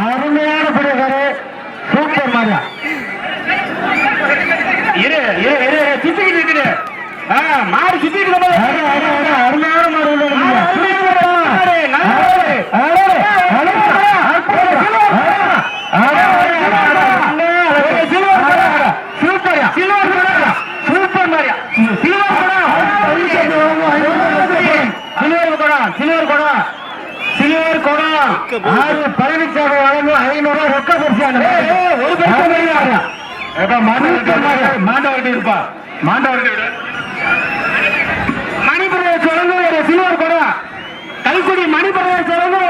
அருமையான படையாரு சூப்பர் மாரியா சுத்திக்கிட்டு இருக்குது மாடு சுத்திட்டு அருமையான சூப்பர் மாரியா சில்வர் குடம் பழனிசாமி வழங்கும் 500 ரொக்க பரிசான மாண்டவர்கிட்ட இருப்பா மாண்டவர்கிட்ட மணிப்பிரதேச வழங்கும் ஒரு சில்வர் குடம் கல்குடி மணிப்பிரதேச வழங்கும்